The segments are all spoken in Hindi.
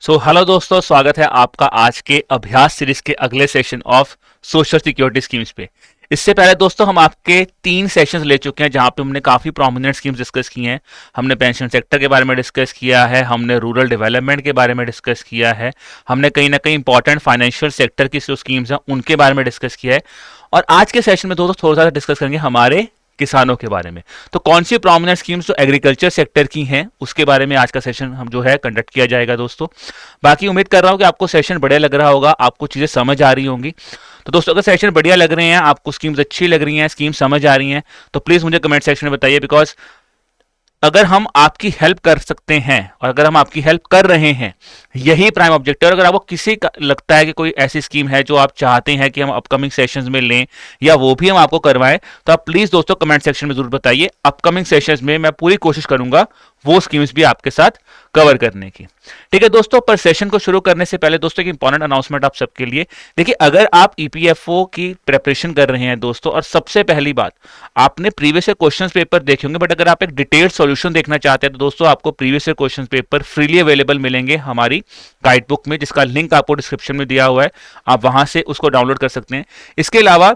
हेलो दोस्तों, स्वागत है आपका आज के अभ्यास सीरीज के अगले session of social security schemes पे। इससे पहले दोस्तों हम आपके 3 सेशंस ले चुके हैं जहां पे हमने काफी प्रोमिनेंट स्कीम्स डिस्कस की हैं। हमने पेंशन सेक्टर के बारे में डिस्कस किया है, हमने रूरल डेवलपमेंट के बारे में डिस्कस किया है, हमने कहीं ना कहीं इंपॉर्टेंट फाइनेंशियल सेक्टर की जो स्कीम्स हैं उनके बारे में डिस्कस किया है। और आज के सेशन में दोस्तों थोड़ा सा डिस्कस करेंगे हमारे किसानों के बारे में। तो कौन सी प्रोमिनेंट स्कीम्स जो एग्रीकल्चर सेक्टर की हैं उसके बारे में आज का सेशन हम जो है कंडक्ट किया जाएगा दोस्तों। बाकी उम्मीद कर रहा हूं कि आपको सेशन बढ़िया लग रहा होगा, आपको चीजें समझ आ रही होंगी। तो दोस्तों अगर सेशन बढ़िया लग रहे हैं, आपको स्कीम्स अच्छी लग रही हैं, स्कीम समझ आ रही हैं, तो प्लीज मुझे कमेंट सेक्शन में बताइए। बिकॉज अगर हम आपकी हेल्प कर सकते हैं और अगर हम आपकी हेल्प कर रहे हैं, यही प्राइम ऑब्जेक्टिव। और अगर आपको किसी का लगता है कि कोई ऐसी स्कीम है जो आप चाहते हैं कि हम अपकमिंग सेशंस में लें या वो भी हम आपको करवाएं, तो आप प्लीज दोस्तों कमेंट सेक्शन में जरूर बताइए। अपकमिंग सेशंस में मैं पूरी कोशिश करूंगा वो स्कीम्स भी आपके साथ कवर करने की। ठीक है दोस्तों, पर सेशन को शुरू करने से पहले दोस्तों एक इंपॉर्टेंट अनाउंसमेंट आप सबके लिए। देखिए, अगर आप ईपीएफओ की प्रिपरेशन कर रहे हैं दोस्तों, और सबसे पहली बात, आपने प्रीवियस ईयर क्वेश्चंस पेपर देखे होंगे, बट अगर आप एक डिटेल्ड सॉल्यूशन देखना चाहते हैं तो दोस्तों आपको previous year questions paper freely available मिलेंगे हमारी गाइड बुक में, जिसका लिंक आपको डिस्क्रिप्शन में दिया हुआ है। आप वहां से उसको डाउनलोड कर सकते हैं। इसके अलावा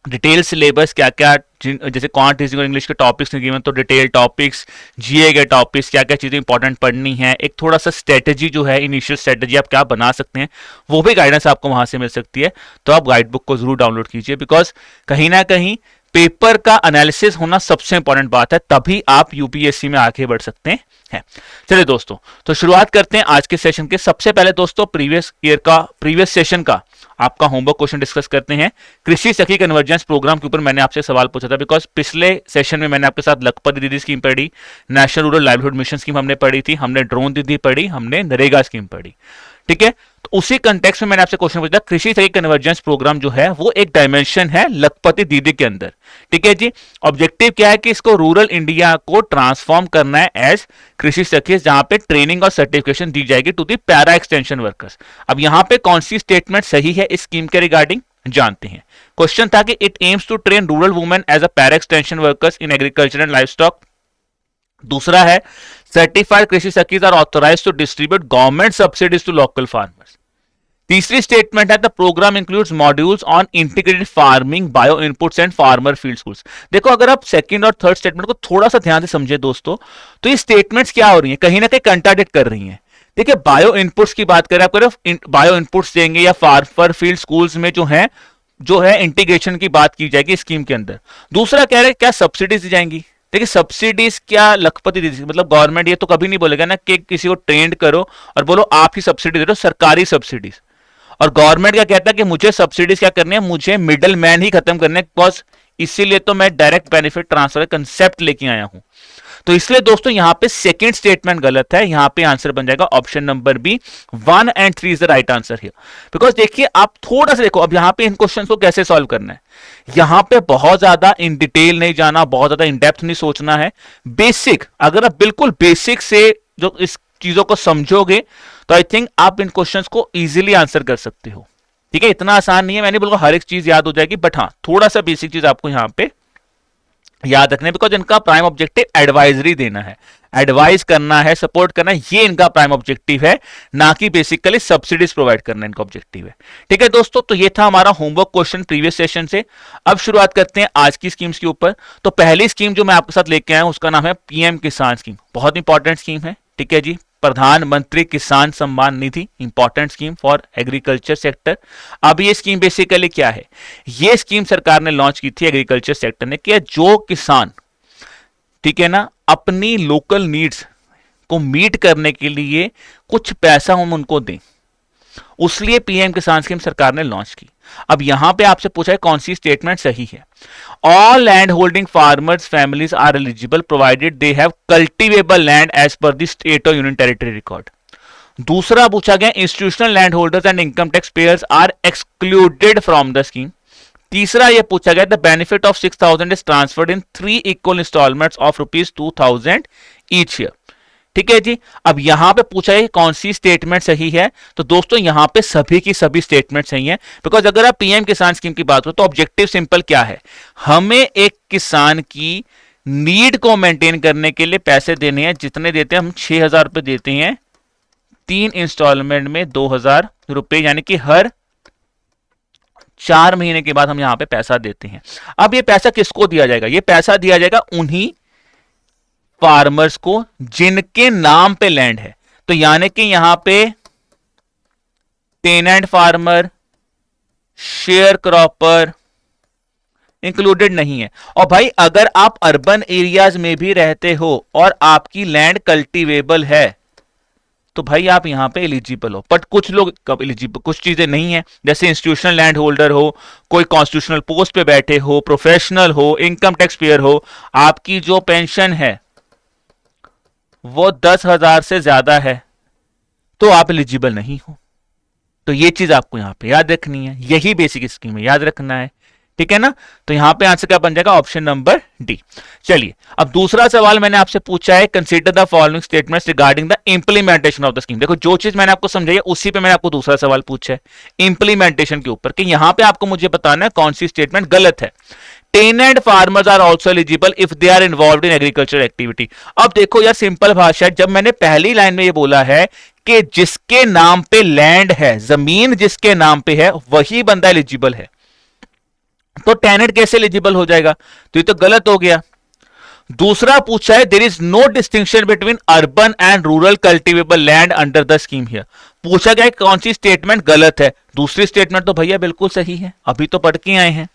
डिटेल सिलेबस क्या क्या, जैसे क्वांट रीजनिंग और इंग्लिश के टॉपिक्स गिवन, तो डिटेल टॉपिक्स, जीए के टॉपिक्स, क्या क्या चीजें इंपॉर्टेंट पढ़नी है, एक थोड़ा सा स्ट्रेटेजी जो है, इनिशियल स्ट्रेटेजी आप क्या बना सकते हैं, वो भी गाइडेंस आपको वहां से मिल सकती है। तो आप गाइड बुक को जरूर डाउनलोड कीजिए, बिकॉज कहीं ना कहीं पेपर का एनालिसिस होना सबसे इंपॉर्टेंट बात है, तभी आप यूपीएससी में आगे बढ़ सकते हैं। चलिए दोस्तों, तो शुरुआत करते हैं आज के सेशन के। सबसे पहले दोस्तों प्रीवियस सेशन का आपका होमवर्क क्वेश्चन डिस्कस करते हैं। कृषि सखी कन्वर्जेंस प्रोग्राम के ऊपर मैंने आपसे सवाल पूछा था, बिकॉज पिछले सेशन में मैंने आपके साथ लखपति दीदी स्कीम पढ़ी, national rural livelihood mission scheme हमने पढ़ी थी, हमने ड्रोन दीदी पढ़ी, हमने नरेगा स्कीम पढ़ी। ठीक है, तो उसी कंटेक्स्ट में मैंने आपसे क्वेश्चन पूछा, कृषि सखी कन्वर्जेंस प्रोग्राम जो है वो एक डायमेंशन है लखपति दीदी के अंदर। ठीक है जी, ऑब्जेक्टिव क्या है कि इसको रूरल इंडिया को ट्रांसफॉर्म करना है एज कृषि सखी, जहां पे ट्रेनिंग और सर्टिफिकेशन दी जाएगी to the para extension workers. अब यहां पे कौन सी स्टेटमेंट सही है इस स्कीम के रिगार्डिंग जानते हैं। क्वेश्चन था कि it aims to train rural women as a para extension workers in agriculture and livestock. दूसरा है certified Krishi Sakhis are authorised to distribute government subsidies to local farmers. तीसरी स्टेटमेंट है the programme includes modules on integrated farming, bio inputs and farmer field schools. देखो, अगर आप सेकंड और थर्ड स्टेटमेंट को थोड़ा सा ध्यान से समझे दोस्तों, तो ये स्टेटमेंट्स क्या हो रही हैं, कहीं ना कहीं कंट्राडिक्ट कर रही हैं। देखिए, बायो इनपुट्स की बात करें, आप करें बायो इनपुट्स देंगे या फार्मर फील्ड स्कूल्स में जो है इंटीग्रेशन की बात की जाएगी स्कीम के अंदर। दूसरा कह रहे हैं क्या सब्सिडीज दी जाएंगी। देखिए, सब्सिडीज क्या लखपति दी, मतलब गवर्नमेंट ये तो कभी नहीं बोलेगा ना कि किसी को ट्रेंड करो और बोलो आप ही सब्सिडी दे दो, सरकारी सब्सिडीज। और गवर्नमेंट क्या कहता है कि मुझे सब्सिडीज क्या करनी है, मुझे मिडल मैन ही खत्म करने है, बिकॉज इसीलिए तो मैं डायरेक्ट बेनिफिट ट्रांसफर कंसेप्ट लेके आया हूं। तो इसलिए दोस्तों यहां पे सेकंड स्टेटमेंट गलत है, यहां पे आंसर बन जाएगा option number B, 1 and 3 is the right answer here. Because देखिए, आप थोड़ा सा देखो, अब यहां पे इन क्वेश्चन को कैसे सॉल्व करना है। यहां पे बहुत ज्यादा इन डिटेल नहीं जाना, बहुत ज्यादा इन डेप्थ नहीं सोचना है। बेसिक, अगर आप बिल्कुल बेसिक से जो इस चीजों को समझोगे तो आई थिंक आप इन क्वेश्चंस को इजीली आंसर कर सकते हो। ठीक है, इतना आसान नहीं है, मैंने बिल्कुल हर एक चीज याद हो जाएगी, बट हाँ थोड़ा सा बेसिक चीज आपको यहां पे याद रखना है, बिकॉज इनका प्राइम ऑब्जेक्टिव एडवाइजरी देना है, एडवाइस करना है, सपोर्ट करना है, ये इनका प्राइम ऑब्जेक्टिव है, ना कि बेसिकली सब्सिडीज प्रोवाइड करना इनका ऑब्जेक्टिव है। ठीक है दोस्तों, तो ये था हमारा होमवर्क क्वेश्चन प्रीवियस सेशन से। अब शुरुआत करते हैं आज की स्कीम्स के ऊपर। तो पहली स्कीम जो मैं आपके साथ लेके आया हूं उसका नाम है पीएम किसान स्कीम। बहुत इंपॉर्टेंट स्कीम है। ठीक है जी, Pradhan Mantri Kisan Samman Nidhi, important scheme for agriculture sector. अब ये स्कीम बेसिकली क्या है, ये स्कीम सरकार ने लॉन्च की थी एग्रीकल्चर सेक्टर ने, कि जो किसान, ठीक है ना, अपनी लोकल नीड्स को मीट करने के लिए कुछ पैसा हम उनको दें, उसलिए पीएम किसान स्कीम सरकार ने लॉन्च की। अब यहां पे आपसे पूछा है कौन सी स्टेटमेंट सही है। All land holding farmers families are eligible provided they have cultivable land as per the state और यूनियन टेरिटरी रिकॉर्ड। दूसरा पूछा गया institutional land holders and income tax payers are excluded from the scheme. तीसरा यह पूछा गया the benefit of 6,000 is transferred in 3 equal instalments of ₹2,000 each year. ठीक है जी, अब यहां पे पूछा है कौन सी स्टेटमेंट सही है। तो दोस्तों यहां पे सभी की सभी स्टेटमेंट सही है, बिकॉज अगर आप पीएम किसान स्कीम की बात करो तो ऑब्जेक्टिव सिंपल क्या है, हमें एक किसान की नीड को मेंटेन करने के लिए पैसे देने हैं। जितने देते हैं हम 6,000 रुपए देते हैं 3 इंस्टॉलमेंट में 2,000 रुपए, यानी कि हर 4 महीने के बाद हम यहां पे पैसा देते हैं। अब ये पैसा किसको दिया जाएगा? ये पैसा दिया जाएगा उन्हीं फार्मर्स को जिनके नाम पे लैंड है। तो यानी कि यहां पे tenant farmer, share cropper included नहीं है। और भाई अगर आप अर्बन एरियाज में भी रहते हो और आपकी लैंड कल्टीवेबल है तो भाई आप यहां पे एलिजिबल हो। बट कुछ लोग कब एलिजिबल, कुछ चीजें नहीं है, जैसे इंस्टीट्यूशनल लैंड होल्डर हो, कोई कॉन्स्टिट्यूशनल पोस्ट पे बैठे हो, प्रोफेशनल हो, इनकम टैक्स पेयर हो, आपकी जो पेंशन है वो 10,000 से ज्यादा है तो आप एलिजिबल नहीं हो। तो ये चीज आपको यहां पे याद रखनी है, यही बेसिक स्कीम है, याद रखना है, ठीक है ना। तो यहां पे आंसर क्या बन जाएगा? Option number D. चलिए अब दूसरा सवाल मैंने आपसे पूछा है, consider the following statements regarding the implementation of the scheme. देखो जो चीज मैंने आपको समझाई है उसी पे मैंने आपको दूसरा सवाल पूछा है इंप्लीमेंटेशन के ऊपर, कि यहां पे आपको मुझे बताना है कौन सी स्टेटमेंट गलत है। Tenant farmers are also eligible if they are involved in agriculture activity. अब देखो यार सिंपल भाषा है, जब मैंने पहली लाइन में ये बोला है कि जिसके नाम पे लैंड है, जमीन जिसके नाम पे है वही बंदा एलिजिबल है, तो टेनेंट कैसे एलिजिबल हो जाएगा? तो ये तो गलत हो गया। दूसरा पूछा है there is no distinction between urban and rural cultivable land under the scheme here. पूछा गया कौन सी स्टेटमेंट गलत है? दूसरी स्टेटमेंट तो भैया बिल्कुल सही है, अभी तो पढ़ के आए हैं।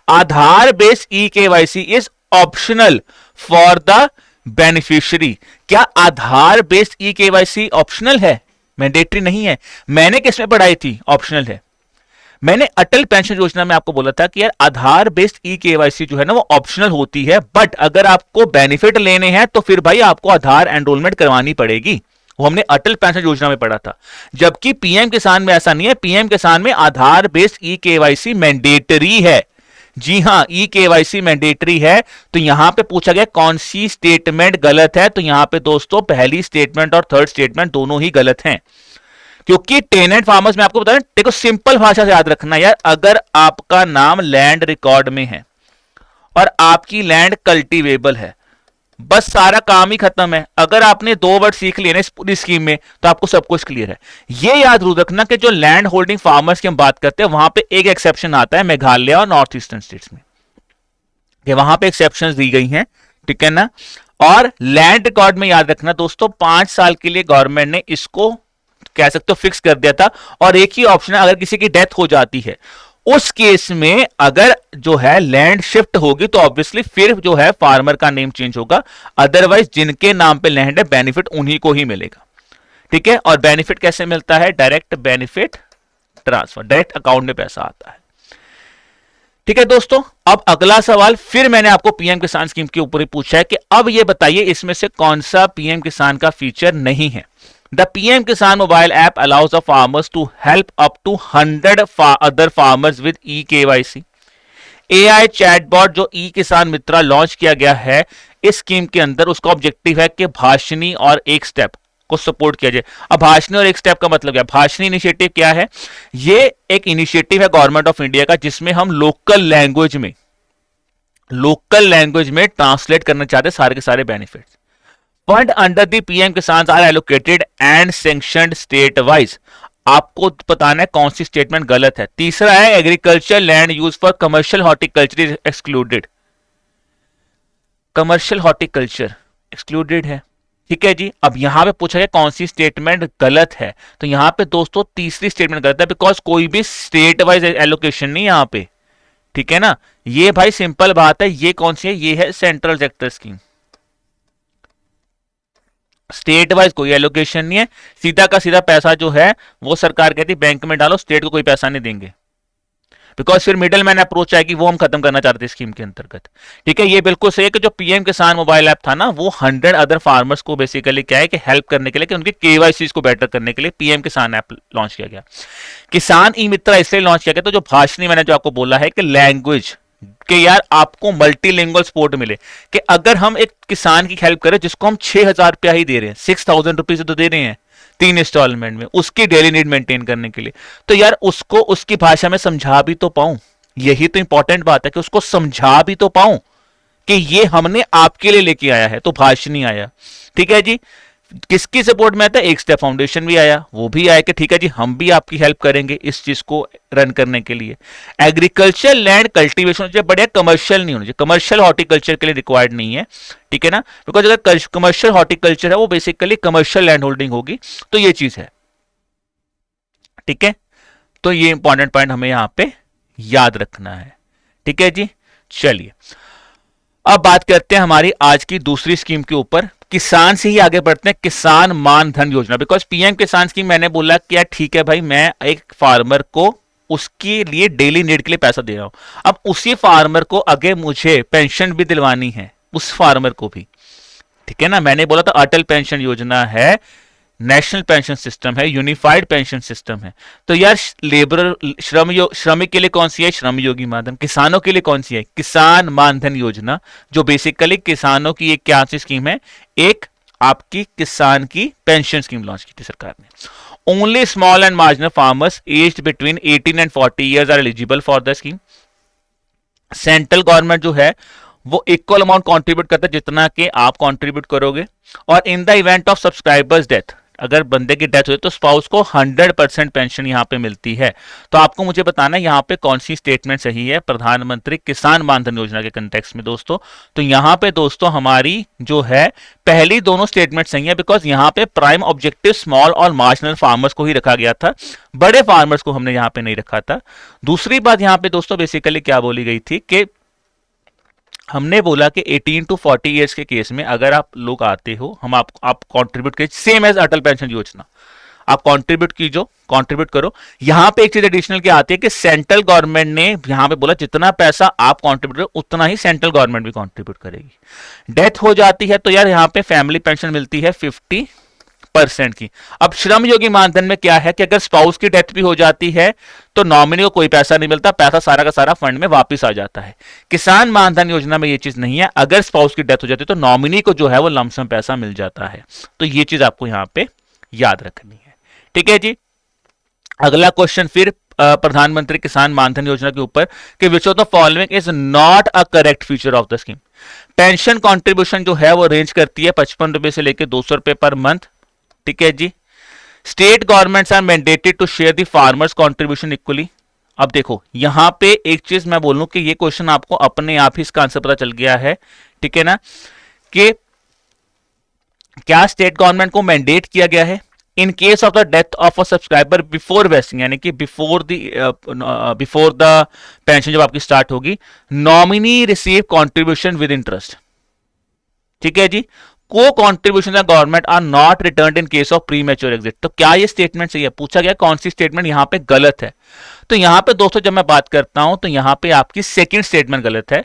Aadhaar based e KYC is optional for the beneficiary. क्या Aadhaar based e KYC optional है? मैंडेटरी नहीं है। मैंने किस में पढ़ाई थी? ऑप्शनल है। मैंने अटल पेंशन योजना में आपको बोला था कि यार आधार बेस्ड ई केवाईसी जो है ना वो ऑप्शनल होती है, बट अगर आपको बेनिफिट लेने हैं तो फिर भाई आपको आधार एनरोलमेंट करवानी पड़ेगी। वो हमने अटल पेंशन योजना में पढ़ा था। जबकि पीएम किसान में ऐसा नहीं है, पीएम किसान में आधार बेस्ड ई केवाईसी मैंडेटरी है। जी हां, ई केवाईसी मैंडेटरी है। तो यहां पे पूछा गया कौन सी स्टेटमेंट गलत है? तो यहां पे दोस्तों पहली स्टेटमेंट और थर्ड स्टेटमेंट दोनों ही गलत हैं, क्योंकि टेनेंट फार्मर्स में आपको बता दें, देखो सिंपल भाषा से याद रखना यार, अगर आपका नाम लैंड रिकॉर्ड में है और आपकी लैंड कल्टीवेबल है, बस सारा काम ही खत्म है। अगर आपने 2 वर्ड सीख लिए ना इस पूरी स्कीम में तो आपको सब कुछ क्लियर है। ये याद जरूर रखना कि जो लैंड होल्डिंग फार्मर्स की हम बात करते हैं वहां पे एक एक्सेप्शन आता है मेघालय और नॉर्थ ईस्टर्न स्टेट्स में, कि वहां पे एक्सेप्शंस दी गई हैं, ठीक है ना। और लैंड रिकॉर्ड में याद रखना दोस्तों 5 साल के लिए गवर्नमेंट ने इसको कह सकते हो फिक्स कर दिया था, और एक ही ऑप्शन है अगर किसी की डेथ हो जाती है उस केस में अगर जो है लैंड शिफ्ट होगी तो ऑब्वियसली फिर जो है फार्मर का नेम चेंज होगा, अदरवाइज जिनके नाम पे लैंड है बेनिफिट उन्हीं को ही मिलेगा, ठीक है। और बेनिफिट कैसे मिलता है? Direct benefit transfer, direct account में पैसा आता है, ठीक है दोस्तों। अब अगला सवाल फिर मैंने आपको पीएम किसान स्कीम के ऊपर ही पूछा है कि अब ये बताइए इसमें से कौन सा पीएम किसान का फीचर नहीं है। The PM Kisan mobile app allows the farmers to help up to 100 other farmers with eKYC. AI chatbot जो ई किसान मित्रा लॉन्च किया गया है इस स्कीम के अंदर, उसका ऑब्जेक्टिव है कि भाषणी और एक स्टेप को सपोर्ट किया जाए। अब भाषणी और एक स्टेप का मतलब क्या? भाषणी इनिशिएटिव क्या है? ये एक इनिशिएटिव है गवर्नमेंट ऑफ इंडिया का जिसमें हम लोकल लैंग्वेज में ट्रांसलेट करना चाहते हैं सारे के सारे benefits. Fund under the PM Kisan are allocated and sanctioned state wise. आपको बताना है कौन सी स्टेटमेंट गलत है। तीसरा है agriculture land use for commercial horticulture is excluded. Commercial horticulture excluded है, ठीक है जी। अब यहां पे पूछा गया कौन सी स्टेटमेंट गलत है, तो यहां पे दोस्तों तीसरी स्टेटमेंट गलत है, बिकॉज कोई भी स्टेट वाइज एलोकेशन नहीं यहां पे, ठीक है ना। ये भाई सिंपल बात है। ये कौन सी है? ये है central sector scheme. State wise कोई एलोकेशन नहीं है, सीधा का सीधा पैसा जो है वो सरकार कहती है बैंक में डालो, स्टेट को कोई पैसा नहीं देंगे, बिकॉज फिर मिडल मैन अप्रोच आएगी, वो हम खत्म करना चाहते हैं स्कीम के अंतर्गत, ठीक है। ये बिल्कुल सही है कि जो पीएम किसान मोबाइल ऐप था ना वो 100 अदर फार्मर्स को बेसिकली क्या है कि हेल्प करने के लिए, कि उनके केवाईसी को बेटर करने के लिए पीएम किसान ऐप लॉन्च किया गया। किसान ई मित्रा इसलिए लॉन्च किया गया तो जो भाषणी मैंने जो आपको बोला है कि लैंग्वेज कि यार आपको मल्टीलिंगुअल सपोर्ट मिले, कि अगर हम एक किसान की हेल्प करें जिसको हम 6,000 रुपया ही दे रहे हैं, 6,000 रुपीज तो दे रहे हैं 3 इंस्टॉलमेंट में उसकी डेली नीड मेंटेन करने के लिए, तो यार उसको उसकी भाषा में समझा भी तो पाऊं। यही तो इंपॉर्टेंट बात है कि उसको समझा भी तो पाऊं कि ये हमने आपके लिए लेके आया है, तो भाषणी आया, ठीक है जी। किसकी सपोर्ट में आता है? एक स्टेप फाउंडेशन भी आया, वो भी आया कि ठीक है जी हम भी आपकी हेल्प करेंगे इस चीज को रन करने के लिए। एग्रीकल्चर लैंड कल्टीवेशन होना चाहिए, बढ़िया कमर्शियल नहीं होना चाहिए, कमर्शियल हॉर्टिकल्चर के लिए रिक्वायर्ड नहीं है, ठीक है ना, बिकॉज अगर कमर्शियल हॉर्टिकल्चर है वो बेसिकली कमर्शियल लैंड होल्डिंग होगी, तो ये चीज है, ठीक है। तो ये इंपॉर्टेंट पॉइंट हमें यहां पे याद रखना है, ठीक है जी। चलिए अब बात करते हैं हमारी आज की दूसरी स्कीम के ऊपर, किसान से ही आगे बढ़ते हैं, किसान मान धन योजना। बिकॉज पीएम किसान स्कीम मैंने बोला कि यार ठीक है भाई मैं एक फार्मर को उसके लिए डेली नीड के लिए पैसा दे रहा हूं, अब उसी फार्मर को आगे मुझे पेंशन भी दिलवानी है, उस फार्मर को भी, ठीक है ना। मैंने बोला था अटल पेंशन योजना है, नेशनल पेंशन सिस्टम है, यूनिफाइड पेंशन सिस्टम है, तो यार लेबर श्रमिक के लिए कौन सी है? श्रम योगी मानधन। किसानों के लिए कौन सी है? किसान मानधन योजना, जो बेसिकली किसानों की एक क्या सी स्कीम है, एक आपकी किसान की पेंशन स्कीम लॉन्च की थी सरकार ने। Only small and marginal farmers aged between 18 and 40 years are eligible for the scheme. Central government जो है वो इक्वल अमाउंट कंट्रीब्यूट करता है जितना कि आप कंट्रीब्यूट करोगे, और in the event of subscribers death, अगर बंदे की डेथ हुई तो स्पाउस को 100% पेंशन यहां पे मिलती है। तो आपको मुझे बताना है यहां पे कौन सी स्टेटमेंट सही है प्रधानमंत्री किसान मानधन योजना के कंटेक्स्ट में दोस्तों। तो यहां पे दोस्तों हमारी जो है पहली दोनों स्टेटमेंट सही है, बिकॉज यहां पे प्राइम ऑब्जेक्टिव स्मॉल और मार्जिनल फार्मर्स को ही रखा गया था, बड़े फार्मर्स को हमने यहां पे नहीं रखा था। दूसरी बात यहां पे दोस्तों बेसिकली क्या बोली गई थी कि हमने बोला कि 18 टू 40 इयर्स के केस में अगर आप लोग आते हो, हम आप कंट्रीब्यूट करिए, सेम एज अटल पेंशन योजना, आप कंट्रीब्यूट करो। यहां पे एक चीज एडिशनल क्या आती है कि सेंट्रल गवर्नमेंट ने यहां पे बोला जितना पैसा आप कंट्रीब्यूट करो उतना ही सेंट्रल गवर्नमेंट भी कंट्रीब्यूट करेगी। डेथ हो जाती है तो यार यहां पे फैमिली पेंशन मिलती है 50% की। अब श्रम योगी मानधन में क्या है कि अगर स्पाउस की डेथ भी हो जाती है तो नॉमिनी को कोई पैसा नहीं मिलता, पैसा सारा का सारा फंड में वापस आ जाता है। किसान मानधन योजना में ये चीज नहीं है, अगर स्पाउस की डेथ हो जाती है तो नॉमिनी को जो है वो लमसम पैसा मिल जाता है। तो ये चीज आपको यहां पे याद रखनी है, ठीक है जी। अगला क्वेश्चन फिर प्रधानमंत्री किसान मानधन योजना के ऊपर कि विच of the following is not a correct feature of the scheme. Pension contribution जो है वो रेंज करती है 55 रुपए से लेकर 200 रुपए पर मंथ, ठीक है जी। State governments are mandated to share the farmers contribution equally. अब देखो यहां पे एक चीज मैं बोलूं कि ये क्वेश्चन आपको अपने आप ही इसका आंसर पता चल गया है, ठीक है ना, कि क्या स्टेट गवर्नमेंट को मैंडेट किया गया है in case of the death of a subscriber before vesting, यानी कि बिफोर द पेंशन जब आपकी स्टार्ट होगी, nominee receive contribution with interest, ठीक है जी। को contribution government are not return in case of premature exit. तो क्या ये स्टेटमेंट सही है? पूछा गया कौन सी स्टेटमेंट यहां पे गलत है। तो यहां पे दोस्तों जब मैं बात करता हूं तो यहां पे आपकी सेकंड स्टेटमेंट गलत है।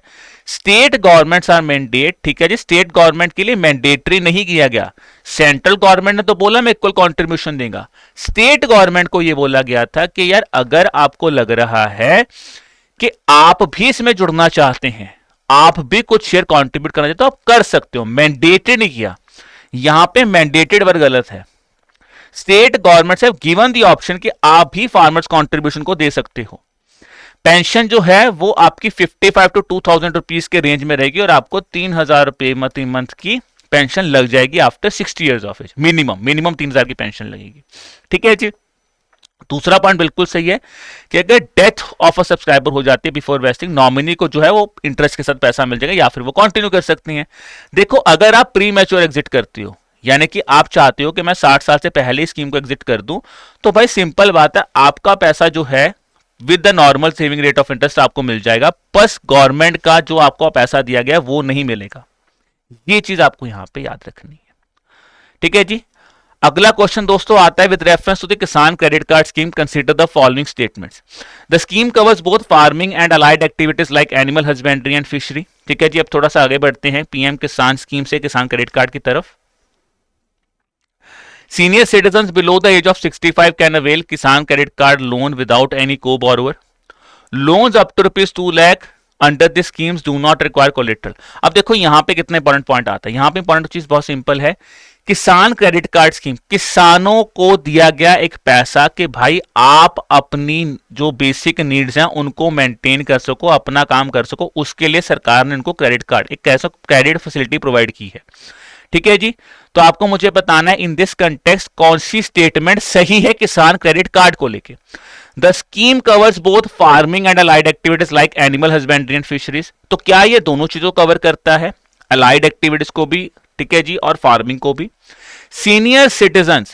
स्टेट गवर्नमेंट्स आर मैंडेट, ठीक है जी, स्टेट गवर्नमेंट के लिए मैंडेटरी नहीं किया गया। सेंट्रल गवर्नमेंट ने तो बोला मैं इक्वल कॉन्ट्रीब्यूशन देगा, स्टेट गवर्नमेंट को यह बोला गया था कि यार अगर आपको लग रहा है कि आप भी इसमें जुड़ना चाहते हैं, आप भी कुछ शेयर कंट्रीब्यूट करना चाहते हो, आप कर सकते हो, मैंडेटेड नहीं किया। यहां पे मैंडेटेड वर्ड गलत है। State government have given the option कि आप भी फार्मर्स कंट्रीब्यूशन को दे सकते हो। पेंशन जो है वो आपकी 55 टू 2000 रुपीज के रेंज में रहेगी और आपको 3000 रुपए मंथ की पेंशन लग जाएगी after 60 years of age. Minimum 3000 की पेंशन लगेगी, ठीक है जी। दूसरा पॉइंट बिल्कुल सही है कि अगर डेथ ऑफ अ सब्सक्राइबर हो जाती है बिफोर वेस्टिंग, नॉमिनी को जो है वो इंटरेस्ट के साथ पैसा मिल जाएगा या फिर वो कंटिन्यू कर सकती हैं। देखो अगर आप प्री मैच्योर एग्जिट करती हो, यानी कि आप चाहते हो कि मैं 60 साल से पहले स्कीम को एग्जिट कर दूं, तो भाई सिंपल बात है, आपका पैसा जो है with the normal saving rate of interest आपको मिल जाएगा, बस गवर्नमेंट का जो आपको पैसा दिया गया वो नहीं मिलेगा। ये चीज आपको यहां पे याद रखनी है, ठीक है जी। अगला क्वेश्चन दोस्तों आता है विद रेफरेंस टू द किसान credit card scheme consider the following statements. The scheme covers both farming and allied activities like animal husbandry and fishery, ठीक है जी। अब थोड़ा सा आगे बढ़ते हैं पीएम किसान स्कीम से किसान क्रेडिट कार्ड की तरफ। Senior citizen below the age of 65 can avail Kisan credit card loan without any co borrower. Loans up to ₹2 lakh under this schemes do not require collateral. अब देखो यहां पे कितने इंपॉर्टेंट पॉइंट आता है। यहां पे इंपॉर्टेंट चीज बहुत सिंपल है, किसान क्रेडिट कार्ड स्कीम, किसानों को दिया गया एक पैसा कि भाई आप अपनी जो बेसिक नीड्स हैं उनको मेंटेन कर सको, अपना काम कर सको, उसके लिए सरकार ने इनको क्रेडिट कार्ड, एक कैसा क्रेडिट फैसिलिटी प्रोवाइड की है, ठीक है जी। तो आपको मुझे बताना है इन दिस कंटेक्स्ट कौन सी स्टेटमेंट सही है किसान क्रेडिट कार्ड को लेके। The scheme covers both farming and allied activities like animal husbandry and fisheries. तो क्या ये दोनों चीजों कवर करता है, अलाइड एक्टिविटीज को भी, ठीक है जी, और फार्मिंग को भी। Senior citizen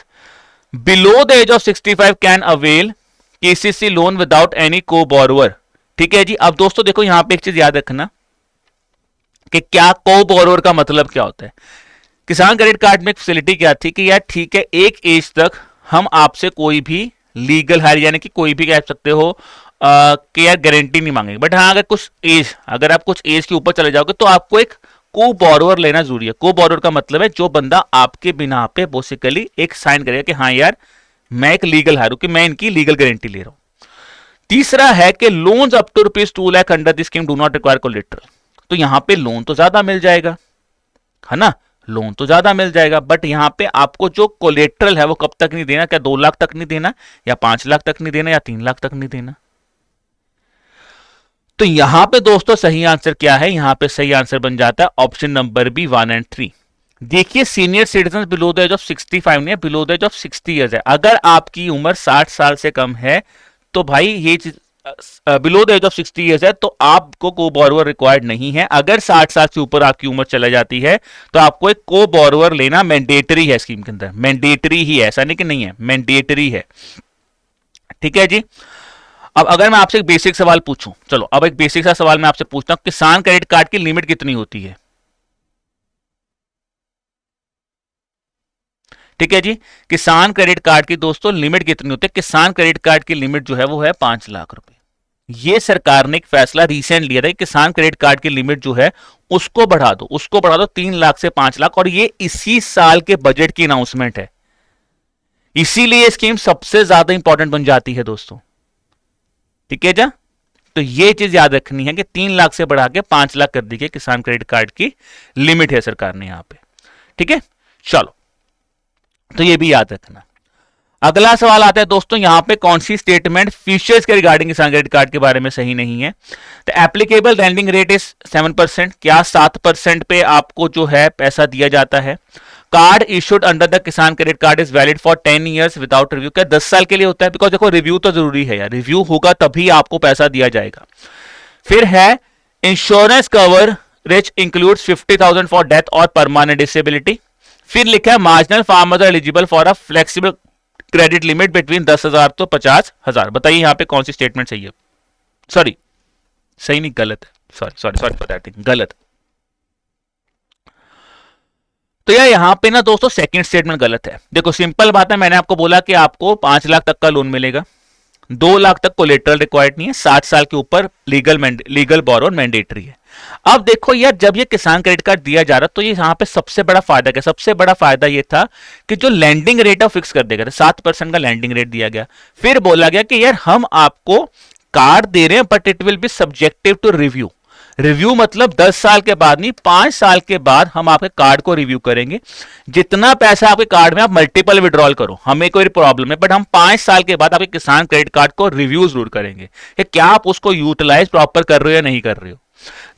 below the age of 65 can avail KCC loan without any co borrower. ठीक है जी। अब दोस्तों देखो यहां पे एक चीज याद रखना कि क्या को बोरोवर का मतलब क्या होता है। किसान क्रेडिट कार्ड में एक फैसिलिटी क्या थी कि यार ठीक है, एक एज तक हम आपसे कोई भी लीगल हायर यानी कि कोई भी कह सकते हो कि यार गारंटी नहीं मांगेंगे, बट हाँ अगर आप कुछ एज के ऊपर चले जाओगे तो आपको एक को बोरोवर लेना जरूरी है। को बोरोवर का मतलब है जो बंदा आपके बिना पे बेसिकली एक साइन करेगा कि हाँ यार मैं एक लीगल हायर हूं, कि मैं इनकी लीगल गारंटी ले रहा हूं। तीसरा है कि loans up to ₹2 lakh under the scheme do not require collateral. तो यहां पे लोन तो ज्यादा मिल जाएगा, है ना, लोन तो ज्यादा मिल जाएगा, बट यहां पे आपको जो कोलेट्रल है वो कब तक नहीं देना, क्या 2 लाख तक नहीं देना, या 5 लाख तक नहीं देना, या 3 लाख तक नहीं देना। तो यहां पे दोस्तों सही आंसर क्या है, यहां पे सही आंसर बन जाता है ऑप्शन नंबर बी 1 और 3। देखिए senior citizen below the age of 65 नहीं है, below the age of 60 years है। अगर आपकी उम्र 60 साल से कम है तो भाई ये चीज below the age of 60 years है तो आपको को बोरोवर रिक्वायर्ड नहीं है। अगर 60 साल से ऊपर आपकी उम्र चला जाती है तो आपको एक को बोरोवर लेना मैंडेटरी है स्कीम के अंदर, मैंडेटरी ही है, ऐसा नहीं कि नहीं है, मैंडेटरी है। ठीक है जी। अब अगर मैं आपसे एक बेसिक सवाल पूछूं, चलो अब एक बेसिक सा सवाल मैं आपसे पूछता हूं, किसान क्रेडिट कार्ड की लिमिट कितनी होती है। ठीक है जी, किसान क्रेडिट कार्ड की दोस्तों लिमिट कितनी होती है। किसान क्रेडिट कार्ड की लिमिट जो है वो है 5 लाख रुपए। ये सरकार ने एक फैसला रिसेंट लिया था कि किसान क्रेडिट कार्ड की लिमिट जो है उसको बढ़ा दो, 3 लाख से 5 लाख, और ये इसी साल के बजट की अनाउंसमेंट है। इसीलिए स्कीम सबसे ज्यादा इंपॉर्टेंट बन जाती है दोस्तों। ठीक है जा, तो ये चीज याद रखनी है कि 3 लाख से बढ़ा के 5 लाख कर दी गई किसान क्रेडिट कार्ड की लिमिट है सरकार ने यहां पे। ठीक है, चलो तो ये भी याद रखना। अगला सवाल आता है दोस्तों, यहां पे कौन सी स्टेटमेंट फीचर्स के रिगार्डिंग किसान क्रेडिट कार्ड के बारे में सही नहीं है। तो एप्लीकेबल लैंडिंग रेट इज 7%, क्या 7% पे आपको जो है पैसा दिया जाता है। कार्ड इशूड अंडर द किसान credit card is valid for 10 years without review, क्या 10 साल के लिए होता है, बिकॉज देखो रिव्यू तो जरूरी है यार, रिव्यू होगा तभी आपको पैसा दिया जाएगा। फिर है insurance cover which includes 50,000 for death और परमानेंट डिसेबिलिटी। फिर लिखा है marginal farmers are eligible for a flexible credit limit between 10,000 to 50,000। बताइए यहां पे कौन सी स्टेटमेंट सही है, सॉरी सही नहीं गलत है, सॉरी फॉर दैट, गलत। तो यार यहां पे ना दोस्तों सेकंड स्टेटमेंट गलत है। देखो सिंपल बात है, मैंने आपको बोला कि आपको 5 लाख तक का लोन मिलेगा, 2 लाख तक कोलेटरल रिक्वायर्ड नहीं है, 60 साल के ऊपर लीगल बोरो मैंडेटरी है। अब देखो यार जब ये किसान क्रेडिट कार्ड दिया जा रहा तो ये यहां पे सबसे बड़ा फायदा क्या, सबसे बड़ा फायदा ये था कि जो लैंडिंग रेट है फिक्स कर देगा, 7% का लैंडिंग रेट दिया गया। फिर बोला गया कि यार हम आपको कार्ड दे रहे हैं but it will be subjective to review. Review मतलब 10 साल के बाद नहीं, 5 साल के बाद हम आपके कार्ड को रिव्यू करेंगे। जितना पैसा आपके कार्ड में आप मल्टीपल विड्रॉल करो, हमें कोई प्रॉब्लम है, बट हम 5 साल के बाद आपके किसान क्रेडिट कार्ड को रिव्यू जरूर करेंगे कि क्या आप उसको यूटिलाइज प्रॉपर कर रहे हो या नहीं कर रहे हो।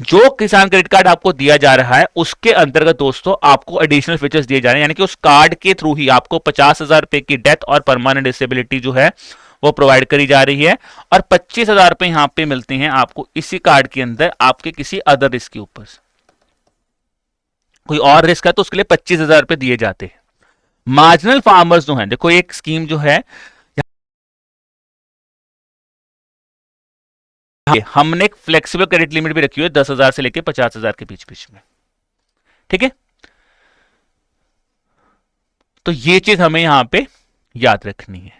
जो किसान क्रेडिट कार्ड आपको दिया जा रहा है उसके अंतर्गत दोस्तों आपको एडिशनल फीचर्स दिए जा रहे हैं, यानी कि उस कार्ड के थ्रू ही आपको 50,000 रुपए की डेथ और परमानेंट डिसेबिलिटी जो है वो प्रोवाइड करी जा रही है, और 25,000 रुपए यहां पे मिलते हैं आपको इसी कार्ड के अंदर आपके किसी अदर रिस्क के ऊपर। कोई और रिस्क है तो उसके लिए 25,000 रुपए दिए जाते हैं। मार्जिनल फार्मर्स जो है, देखो एक स्कीम जो है हमने एक फ्लेक्सिबल क्रेडिट लिमिट भी रखी हुई है 10,000 से लेकर 50,000 के बीच बीच में। ठीक है, तो ये चीज हमें यहां पे याद रखनी है।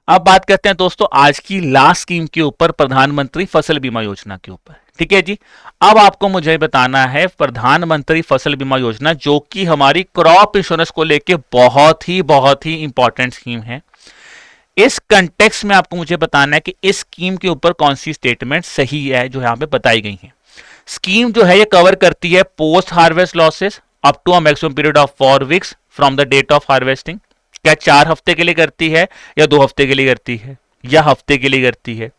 अब बात करते हैं दोस्तों आज की लास्ट स्कीम के ऊपर, प्रधानमंत्री फसल बीमा योजना के ऊपर। ठीक है जी, अब आपको मुझे बताना है प्रधानमंत्री फसल बीमा योजना जो कि हमारी क्रॉप इंश्योरेंस को लेके बहुत ही इंपॉर्टेंट स्कीम है। इस कंटेक्स्ट में आपको मुझे बताना है कि इस स्कीम के ऊपर कौन सी स्टेटमेंट सही है जो यहां पे बताई गई है। स्कीम जो है ये कवर करती है post harvest losses up to a maximum period of 4 weeks from the date of harvesting. क्या 4 हफ्ते के लिए करती है या 2 हफ्ते के लिए करती है या हफ्ते के लिए करती है,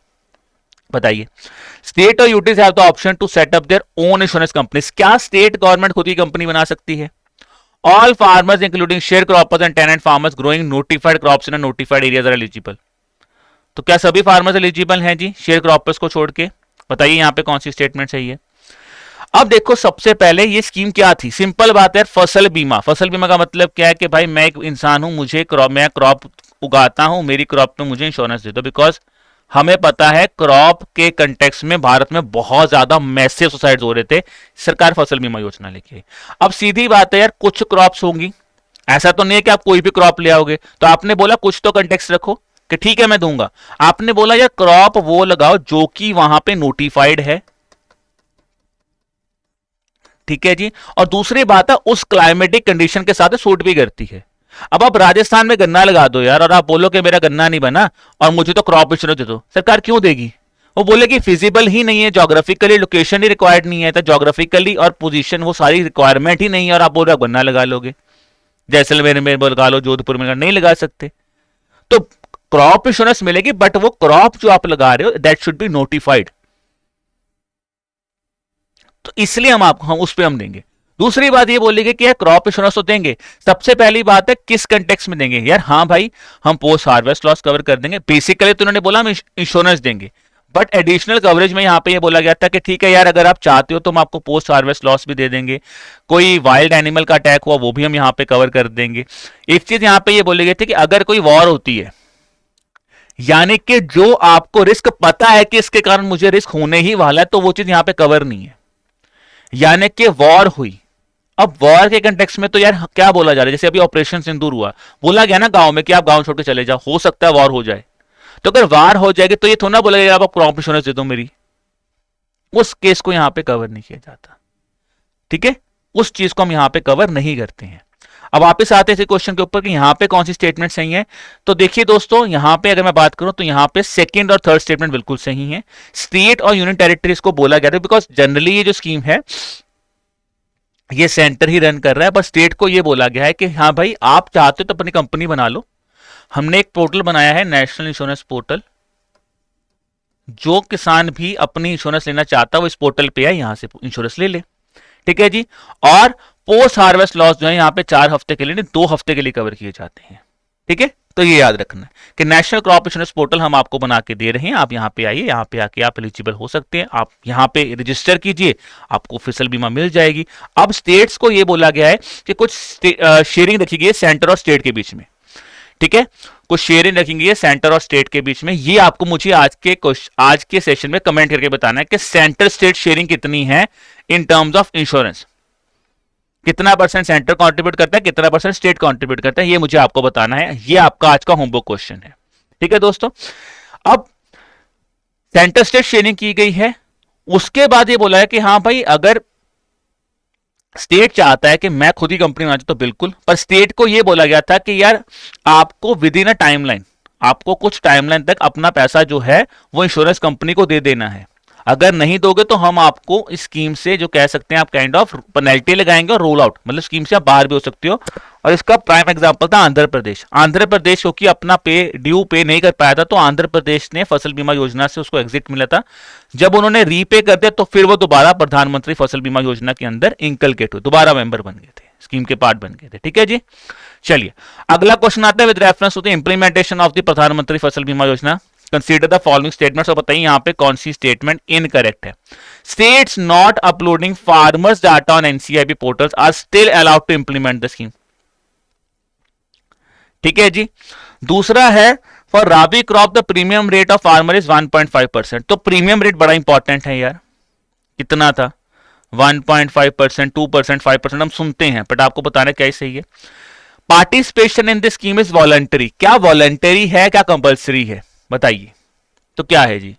बताइए। स्टेट और UTs have the option to set up their own insurance companies. क्या स्टेट गवर्नमेंट खुद की कंपनी बना सकती है all farmers including sharecroppers and tenant farmers growing notified crops in notified areas are eligible. तो क्या सभी फार्मर्स एलिजिबल हैं जी शेयर क्रॉपर्स को छोड़ के? बताइए यहां पे कौन सी स्टेटमेंट सही है। अब देखो सबसे पहले ये स्कीम क्या थी, सिंपल बात है, फसल बीमा। फसल बीमा का मतलब क्या है कि भाई मैं एक इंसान हूं, मैं क्रॉप उगाता हूं, मेरी क्रॉप पे मुझे इंश्योरेंस दे दो। बिकॉज हमें पता है क्रॉप के कंटेक्स्ट में भारत में बहुत ज्यादा मैसिव सुसाइड हो रहे थे, सरकार फसल बीमा योजना लेके आई। अब सीधी बात है यार, कुछ क्रॉप्स होंगी, ऐसा तो नहीं है कि आप कोई भी क्रॉप ले आओगे। तो आपने बोला कुछ तो कंटेक्स्ट रखो कि ठीक है मैं दूंगा। आपने बोला यार क्रॉप वो लगाओ जो कि वहां पे नोटिफाइड है, ठीक है जी। और दूसरी बात है उस क्लाइमेटिक कंडीशन के साथ सूट भी करती है। अब आप राजस्थान में गन्ना लगा दो यार और आप बोलो कि मेरा गन्ना नहीं बना और मुझे तो क्रॉप इंश्योरेंस दे दो, सरकार क्यों देगी? वो बोलेगी फिजिबल ही नहीं है, जोग्राफिकली लोकेशन ही रिक्वायर्ड नहीं है, तो जोग्राफिकली और पोजीशन वो सारी रिक्वायरमेंट ही नहीं है और आप बोल रहे हो गन्ना लगा लोगे। जैसलमेर में लगा लो, जोधपुर में नहीं लगा सकते। तो क्रॉप इंश्योरेंस मिलेगी बट वो क्रॉप जो आप लगा रहे हो दैट शुड बी नोटिफाइड। तो इसलिए हम उस पर हम देंगे। दूसरी बात ये बोलेंगे कि यार क्रॉप इंश्योरेंस तो देंगे, सबसे पहली बात है किस कंटेक्स्ट में देंगे यार? हाँ भाई हम पोस्ट हार्वेस्ट लॉस कवर कर देंगे, बेसिकली तो उन्होंने बोला हम इंश्योरेंस देंगे, बट एडिशनल कवरेज में यहां पे ये बोला गया था कि ठीक है यार अगर आप चाहते हो तो हम आपको पोस्ट हार्वेस्ट लॉस भी दे देंगे, कोई वाइल्ड एनिमल का अटैक हुआ वो भी हम यहां पे कवर कर देंगे। एक चीज यहां पे ये बोले गए थे कि अगर कोई वॉर होती है, यानी कि जो आपको रिस्क पता है कि इसके कारण मुझे रिस्क होने ही वाला है, तो वो चीज यहां पे कवर नहीं है। यानी कि वॉर हुई, अब वॉर के कंटेक्स्ट में तो यार क्या बोला जा रहा है, जैसे अभी ऑपरेशन सिंदूर हुआ, बोला गया ना गांव में कि आप गांव छोड़ के चले जाओ, हो सकता है वॉर हो जाए। तो अगर वार हो जाएगी तो ये थोड़ा ना बोला जाएगा आप क्रॉप इंश्योरेंस दे दो मेरी, उस केस को यहां पे कवर नहीं किया जाता, ठीक है, उस चीज को हम यहां पे कवर नहीं करते हैं। अब वापस आते हैं क्वेश्चन के ऊपर कि यहां पे कौन सी स्टेटमेंट सही है। तो देखिए दोस्तों यहां पे अगर मैं बात करूं तो यहां पे सेकंड और थर्ड स्टेटमेंट बिल्कुल सही है। स्टेट और यूनियन टेरिटरीज को बोला गया था बिकॉज जनरली ये जो स्कीम है ये सेंटर ही रन कर रहा है, पर स्टेट को ये बोला गया है कि हाँ भाई आप चाहते हो तो अपनी कंपनी बना लो। हमने एक पोर्टल बनाया है नेशनल इंश्योरेंस पोर्टल, जो किसान भी अपनी इंश्योरेंस लेना चाहता है वो इस पोर्टल पे है, यहां से इंश्योरेंस ले ले, ठीक है जी। और पोस्ट हार्वेस्ट लॉस जो है यहाँ पे 4 हफ्ते के लिए नहीं 2 हफ्ते के लिए कवर किए जाते हैं, ठीक है। तो ये याद रखना कि नेशनल क्रॉप इंश्योरेंस पोर्टल हम आपको बना के दे रहे हैं, आप यहाँ पे आइए, यहाँ पे आके आप एलिजिबल हो सकते हैं, आप यहाँ पे रजिस्टर कीजिए, आपको फसल बीमा मिल जाएगी। अब स्टेट्स को ये बोला गया है कि कुछ शेयरिंग रखी गई है सेंटर और स्टेट के बीच में, ठीक है, कुछ शेयरिंग रखेंगे सेंटर और स्टेट के बीच में। ये आपको मुझे आज के सेशन में कमेंट करके बताना है कि सेंटर स्टेट शेयरिंग कितनी है इन टर्म्स ऑफ इंश्योरेंस, कितना परसेंट सेंटर कंट्रीब्यूट करता है, कितना परसेंट स्टेट कंट्रीब्यूट करता है, ये मुझे आपको बताना है। ये आपका आज का होमवर्क क्वेश्चन है, ठीक है दोस्तों। अब सेंटर स्टेट शेयरिंग की गई है, उसके बाद ये बोला है कि हाँ भाई अगर स्टेट चाहता है कि मैं खुद ही कंपनी बना तो बिल्कुल, पर स्टेट को यह बोला गया था कि यार आपको विद इन अ टाइमलाइन, आपको कुछ टाइमलाइन तक अपना पैसा जो है वो इंश्योरेंस कंपनी को दे देना है। अगर नहीं दोगे तो हम आपको इस स्कीम से जो कह सकते हैं आप काइंड ऑफ पेनल्टी लगाएंगे और रोल आउट, मतलब स्कीम से आप बाहर भी हो सकते हो। और इसका प्राइम एग्जांपल था आंध्र प्रदेश। आंध्र प्रदेश क्योंकि अपना ड्यू पे नहीं कर पाया था, तो आंध्र प्रदेश ने फसल बीमा योजना से उसको एग्जिट मिला था। जब उन्होंने रीपे कर दिया तो फिर वो दोबारा प्रधानमंत्री फसल बीमा योजना के अंदर इंकलकेट हुए, दोबारा मेंबर बन गए थे, स्कीम के पार्ट बन गए थे, ठीक है जी। चलिए अगला क्वेश्चन आता है with reference to the implementation of the Pradhan Mantri Fasal Bima योजना कंसीडर द फॉलोइंग स्टेटमेंट्स। और बताइए यहां पे कौन सी स्टेटमेंट इनकरेक्ट है। States not uploading farmers data on NCIB portals are still allowed to implement the scheme, ठीक है जी। दूसरा है for rabi crop the premium rate of farmer is 1.5%। तो प्रीमियम रेट बड़ा इंपॉर्टेंट है यार, कितना था 1.5%, 2%, 5% हम सुनते हैं, बट आपको बताना क्या सही है। Participation in this scheme is voluntary. क्या वॉलंटरी है क्या कंपल्सरी है, बताइए तो क्या है जी,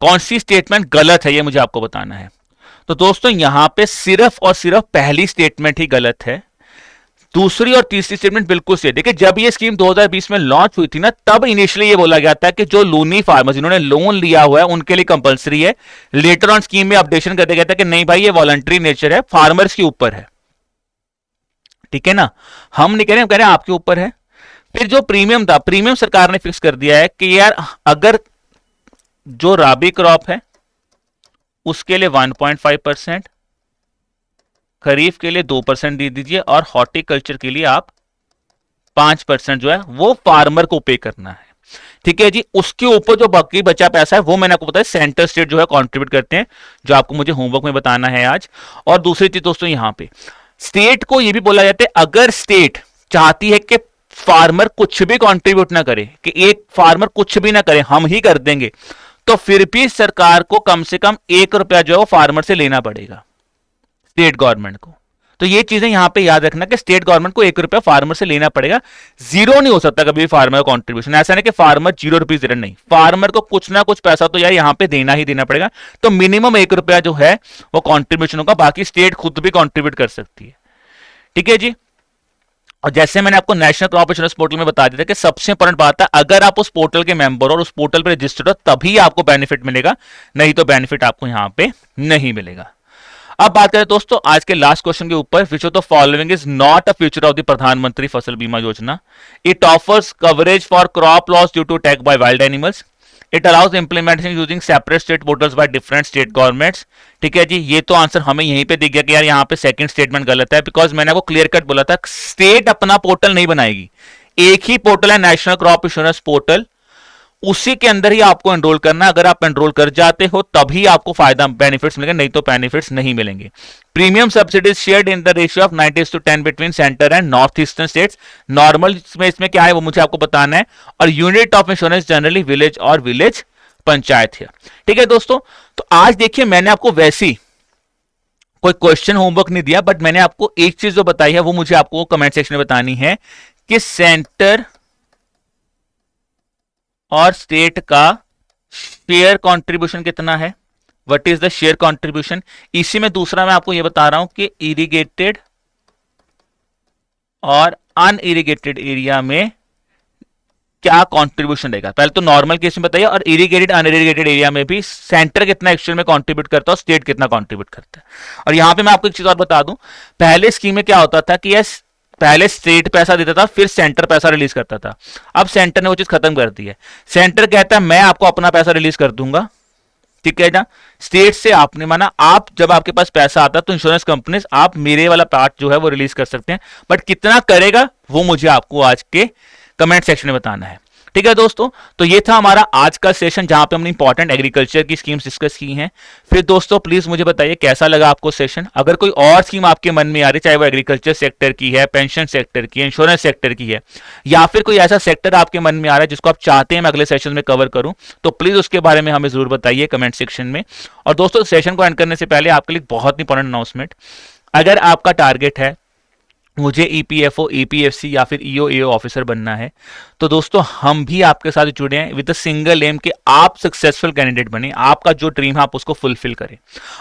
कौन सी स्टेटमेंट गलत है ये मुझे आपको बताना है। तो दोस्तों यहां पे सिर्फ और सिर्फ पहली स्टेटमेंट ही गलत है, दूसरी और तीसरी स्टेटमेंट बिल्कुल सही है। देखिए जब ये स्कीम 2020 में लॉन्च हुई थी ना, तब इनिशियली ये बोला गया था कि जो लोनी फार्मर जिन्होंने लोन लिया हुआ है उनके लिए कंपलसरी है। लेटर ऑन स्कीम में अपडेशन कर दिया गया था कि नहीं भाई ये वॉलंटरी नेचर है, फार्मर्स के ऊपर है, ठीक है ना, हम नहीं कह रहे, हम कह रहे हैं आपके ऊपर है। फिर जो प्रीमियम था, प्रीमियम सरकार ने फिक्स कर दिया है कि यार अगर जो राबी क्रॉप है उसके लिए 1.5%, खरीफ के लिए 2% दे दीजिए और हॉर्टिकल्चर के लिए आप 5% जो है वो फार्मर को पे करना है। ठीक है जी। उसके ऊपर जो बाकी बचा पैसा है वो मैंने आपको बताया सेंटर स्टेट जो है कंट्रीब्यूट करते हैं, जो आपको मुझे होमवर्क में बताना है आज। और दूसरी चीज दोस्तों, यहां पे स्टेट को ये भी बोला जाता है, अगर स्टेट चाहती है कि फार्मर कुछ भी कंट्रीब्यूट ना करे, कि एक फार्मर कुछ भी ना करे, हम ही कर देंगे, तो फिर भी सरकार को कम से कम 1 रुपया जो है वो फार्मर से लेना पड़ेगा, स्टेट गवर्नमेंट को। तो ये चीजें यहां पे याद रखना कि स्टेट गवर्नमेंट को 1 रुपया फार्मर से लेना पड़ेगा। जीरो नहीं हो सकता कभी भी फार्मर का कॉन्ट्रीब्यूशन। ऐसा नहीं कि फार्मर 0 रुपीज दे रहा, नहीं, फार्मर को कुछ ना कुछ पैसा तो यार यहां पे देना ही देना पड़ेगा। तो मिनिमम 1 रुपया जो है वो कॉन्ट्रीब्यूशन होगा, बाकी स्टेट खुद भी कॉन्ट्रीब्यूट कर सकती है। ठीक है जी। और जैसे मैंने आपको नेशनल क्रॉप इंश्योरेंस पोर्टल में बता दिया था कि सबसे इंपॉर्टेंट बात है, अगर आप उस पोर्टल के मेंबर और उस पोर्टल पर रजिस्टर्ड हो तभी आपको बेनिफिट मिलेगा, नहीं तो बेनिफिट आपको यहां पे नहीं मिलेगा। अब बात करें दोस्तों आज के लास्ट क्वेश्चन के ऊपर, which of the following is not a feature of the Pradhan Mantri Fasal Bima Yojana? It offers coverage for crop loss due to attack by wild animals. It allows implementation using separate state portals by different state governments. ठीक है जी। ये तो आंसर हमें यहीं पे दिख गया कि यार यहाँ पे सेकंड स्टेटमेंट गलत है, बिकॉज मैंने आपको क्लियर कट बोला था स्टेट अपना पोर्टल नहीं बनाएगी, एक ही पोर्टल है नेशनल क्रॉप इंश्योरेंस पोर्टल, उसी के अंदर ही आपको एनरोल करना है। अगर आप एनरोल कर जाते हो तभी आपको फायदा बेनिफिट्स मिलेंगे, नहीं तो बेनिफिट्स नहीं मिलेंगे। Premium subsidies shared in the ratio of 90:10 between centre and north eastern states. Normal में इसमें क्या है वो मुझे आपको बताना है। और unit of insurance generally village और विलेज पंचायत है। ठीक है दोस्तों। तो आज देखिए मैंने आपको वैसी कोई क्वेश्चन होमवर्क नहीं दिया, बट मैंने आपको एक चीज जो बताई है वो मुझे आपको कमेंट सेक्शन में बतानी है कि सेंटर और स्टेट का शेयर कंट्रीब्यूशन कितना है, what is the share contribution. इसी में दूसरा मैं आपको यह बता रहा हूं कि इरिगेटेड और अनइरिगेटेड एरिया में क्या कंट्रीब्यूशन रहेगा। पहले तो नॉर्मल केस में बताइए, और इरिगेटेड अनइरिगेटेड एरिया में भी सेंटर कितना एक्चुअल में कंट्रीब्यूट करता है और स्टेट कितना कंट्रीब्यूट करता है। और यहां पे मैं आपको एक चीज और बता दूं, पहले स्कीम में क्या होता था कि यस पहले स्टेट पैसा देता था फिर सेंटर पैसा रिलीज करता था। अब सेंटर ने वो चीज खत्म कर दी है। सेंटर कहता है मैं आपको अपना पैसा रिलीज कर दूंगा, ठीक है ना। स्टेट से आपने माना आप जब आपके पास पैसा आता है तो इंश्योरेंस कंपनीज आप मेरे वाला पार्ट जो है वो रिलीज कर सकते हैं, बट कितना करेगा वो मुझे आपको आज के कमेंट सेक्शन में बताना है। ठीक है दोस्तों। तो ये था हमारा आज का सेशन जहां पे हमने इंपॉर्टेंट एग्रीकल्चर की स्कीम्स डिस्कस की हैं। फिर दोस्तों प्लीज मुझे बताइए कैसा लगा आपको सेशन। अगर कोई और स्कीम आपके मन में आ रही, चाहे वो एग्रीकल्चर सेक्टर की है, पेंशन सेक्टर की है, इंश्योरेंस सेक्टर की है, या फिर कोई ऐसा सेक्टर आपके मन में आ रहा है जिसको आप चाहते हैं मैं अगले सेशन में कवर करूं, तो प्लीज उसके बारे में हमें जरूर बताइए कमेंट सेक्शन में। और दोस्तों सेशन को एंड करने से पहले आपके लिए बहुत इंपॉर्टेंट अनाउंसमेंट, अगर आपका टारगेट है मुझे ईपीएफओ, ईपीएफसी या फिर ईओ ऑफिसर बनना है, तो दोस्तों हम भी आपके साथ जुड़े हैं विद अ सिंगल एम कि आप सक्सेसफुल कैंडिडेट बने, आपका जो ड्रीम है आप उसको फुलफिल करें।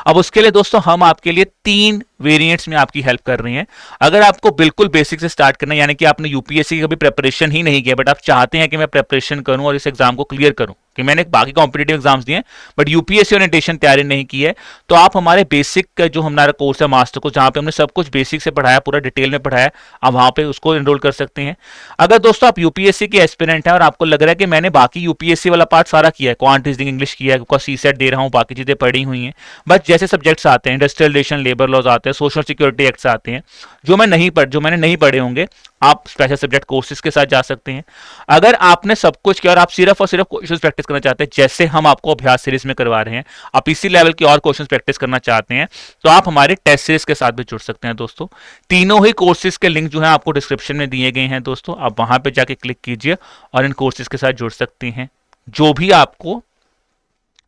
अब उसके लिए दोस्तों हम आपके लिए 3 वेरिएंट्स में आपकी हेल्प कर रहे हैं। अगर आपको बिल्कुल बेसिक से स्टार्ट करना है, यानी कि आपने यूपीएससी की कभी प्रिपरेशन ही नहीं किया बट आप चाहते हैं कि मैं प्रिपरेशन करूं और इस एग्जाम को क्लियर करूं, कि मैंने बाकी कॉम्पिटेटिव एग्जाम्स दिए बट यूपीएससी ओरिएंटेशन तैयारी नहीं की है, तो आप हमारे बेसिक का जो हमारा कोर्स है मास्टर कोर्स, जहां पे हमने सब कुछ बेसिक से पढ़ाया, पूरा डिटेल में पढ़ाया, आप वहां पे उसको एनरोल कर सकते हैं। अगर दोस्तों आप यूपीएससी के एस्पिरेंट हैं और आपको लग रहा है कि मैंने बाकी यूपीएससी वाला पार्ट सारा किया है, क्वांट रीजनिंग इंग्लिश किया है, सीसेट दे रहा हूं, बाकी चीजें पढ़ी हुई हैं, बट जैसे सब्जेक्ट्स आते हैं, इंडस्ट्रियल रिलेशन, लेबर लॉज आते हैं, सोशल सिक्योरिटी एक्ट्स आते हैं, जो मैंने नहीं पढ़े होंगे, आप स्पेशल सब्जेक्ट कोर्सेज के साथ जा सकते हैं। अगर आपने सब कुछ किया और आप सिर्फ और सिर्फ क्वेश्चन प्रैक्टिस करना चाहते हैं, जैसे हम आपको अभ्यास सीरीज में करवा रहे हैं, आप इसी लेवल की और क्वेश्चन प्रैक्टिस करना चाहते हैं, तो आप हमारे टेस्ट सीरीज के साथ भी जुड़ सकते हैं दोस्तों। तीनों ही कोर्सेज के लिंक जो है आपको डिस्क्रिप्शन में दिए गए हैं दोस्तों, आप वहां पे जाके क्लिक कीजिए और इन कोर्सेज के साथ जुड़ सकते हैं, जो भी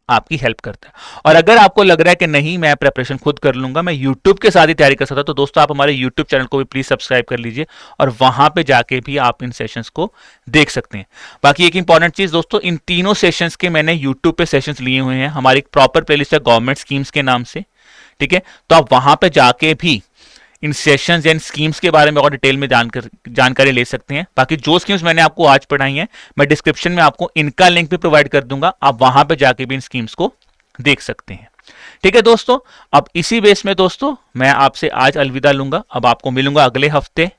आपकी हेल्प करता है। और अगर आपको लग रहा है कि नहीं मैं प्रिपरेशन खुद कर लूंगा, मैं यूट्यूब के साथ ही तैयारी कर सकता हूं, तो दोस्तों आप हमारे यूट्यूब चैनल को भी प्लीज सब्सक्राइब कर लीजिए और वहां पे जाके भी आप इन सेशंस को देख सकते हैं। बाकी एक इंपॉर्टेंट चीज दोस्तों, इन तीनों सेशंस के मैंने यूट्यूब पे सेशंस लिए हुए हैं, हमारी एक प्रॉपर प्लेलिस्ट है गवर्नमेंट स्कीम्स के नाम से, ठीक है। तो आप वहां पे जाके भी इन सेशंस एंड स्कीम्स के बारे में और डिटेल में जानकारी ले सकते हैं। बाकी जो स्कीम्स मैंने आपको आज पढ़ाई हैं, मैं डिस्क्रिप्शन में आपको इनका लिंक भी प्रोवाइड कर दूंगा, आप वहां पे जाके भी इन स्कीम्स को देख सकते हैं। ठीक है दोस्तों। अब इसी बेस में दोस्तों मैं आपसे आज अलविदा लूंगा। अब आपको मिलूंगा अगले हफ्ते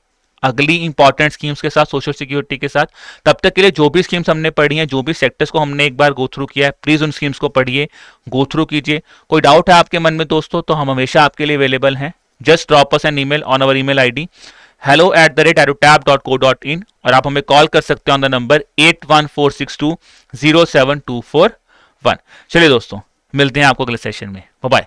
अगली इंपॉर्टेंट स्कीम्स के साथ, सोशल सिक्योरिटी के साथ। तब तक के लिए जो भी स्कीम्स हमने पढ़ी हैं, जो भी सेक्टर्स को हमने एक बार गो थ्रू किया है, प्लीज उन स्कीम्स को पढ़िए, गो थ्रू कीजिए। कोई डाउट है आपके मन में दोस्तों तो हम हमेशा आपके लिए अवेलेबल हैं, just drop us an email on our email ID hello@aerotab.co.in और आप हमें कॉल कर सकते हैं ऑन द नंबर 8146207241। चलिए दोस्तों, मिलते हैं आपको अगले सेशन में। Bye bye.